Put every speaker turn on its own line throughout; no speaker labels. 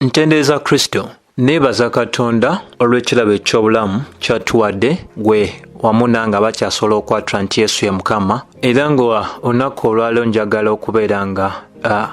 Ntendereza Kristo, nebaza Katonda olw'ekirabo eky'obulamu ky'atuwadde gwe wamu nange abakyasobola okwatula nti Yesu ye Mukama, era nga olunaku olwaleero njagala okubeera nga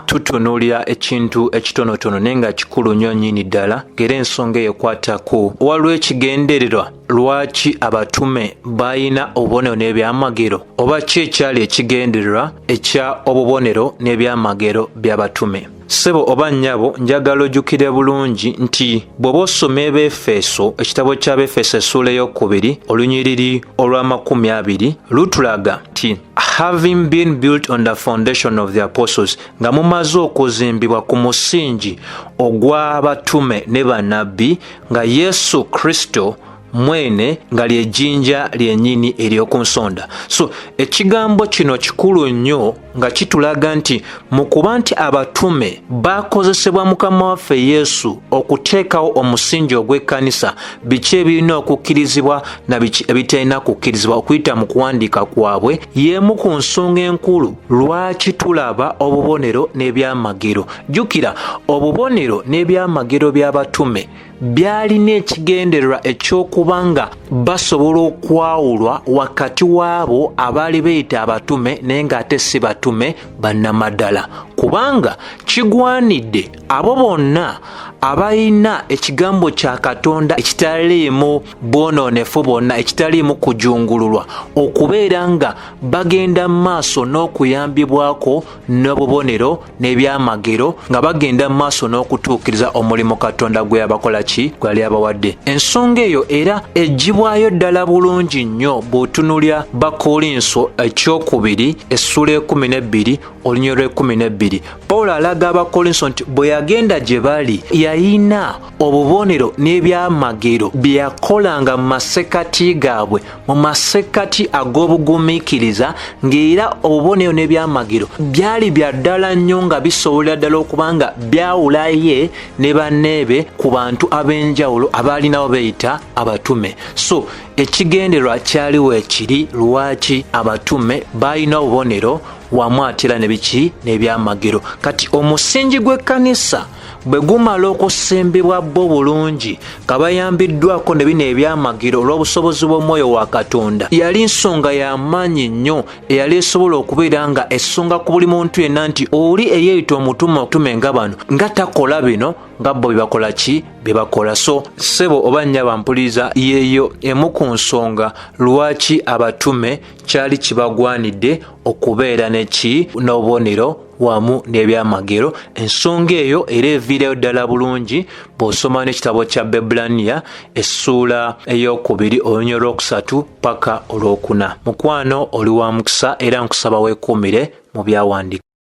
tutunuulira ekintu ekitonotono naye nga kikulu nnyo nnyini ddala, ng'era ensonga eyo ekwatako waliwo ekigendererwa lwaki abatume balina obubonero n'ebyamagero, oba ki ekyali ekigendererwa ekya obubonero n'ebyamagero by'abatume. Ssebo oba nnyabo, njagala ojjukire bulungi nti bw'oba osoma Efeso, ekitabo ky'Abefeso essuula ey'okubiri olunyiriri olwa20 lutulaga nti having been built on the foundation of the apostles, nga mumaze okuzimbibwa ku musingi ogw'abatume ne bannabbi, nga Yesu Kristo mwene nga ly'ejjinja lyennyini ery'oku nsonda. So ekigambo kino kikulu nnyo nga kitulaga nti mu kuba nti abatume bakozesebwa Mukama waffe Yesu okuteekawo omusingi ogw'ekkanisa, biki ebirina okukkirizibwa na biki ebitalina kukkirizibwa okuyita mu kuwandiika kwabwe, y'emu ku nsonga enkulu lwaki tulaba obubonero n'ebyamagero. Jjukira, obubonero n'ebyamagero by'abatume byalina ekigendererwa ekyokuba nga basobola okwawulwa wakati w'abo abaali beeyita abatume naye ng'ate si batume bannamaddala, kubanga kigwanidde abo bonna abalina ekigambo kya Katonda ekitaliimu bwonoonefu bwonna, ekitaliimu kujungululwa, okubeera nga bagenda mu maaso n'okuyambibwako n'obubonero n'ebyamagero, nga bagenda mu maaso n'okutuukiriza omulimu Katonda gwe yabakola ki, gwali abawadde. Ensonga eyo era eggibwayo ddala bulungi nnyo bw'otunuulira Bakolinso ekyokubiri essuula 12 olunyiriri 12. Pawulo alaga Abakolinso nti bwe yagenda gye bali yalina obubonero n'ebyamagero bye yakolanga mu masekkati gaabwe, mu masekkati ag'obugumiikiriza, ng'era obubonero n'ebyamagero byali bya ddala nnyo nga bisobolera ddala okuba nga byawulaye ne banneebe ku bantu ab'enjawulo abaalinawo beeyita abatume. So ekigendererwa kyaliwo ekiri lwaki abatume baalina obubonero wamu ate era ne biki n'ebyamagero. Kati omusingi gw'ekkanisa bwe gumala okusimbibwa bo bulungi nga bayambiddwako ne bino ebyamagero olw'obusobozi bw'omwoyo wa Katonda, yali nsonga y'amaanyi nnyo eyali esobola okubeera nga esonga ku buli muntu yenna nti oli eyeeyita omutume nga bano nga takola bino nga bo bebakola ki, bebakola. So ssebo oba nnyabo mpuliriza, yeeyo emu ku nsonga lwaki abatume kyali kibagwanidde okubeera neki n'obubonero wamu n'ebyamagero. Ensonga eyo era eviireyo ddala bulungi bw'osoma n'ekitabo kya Bebbulaniya essuula ey'okubiri olunyiriri olwokusatu paka olwokuna. Mukwano oli wa mukisa era nkusaba weekuumire mu byawandiika.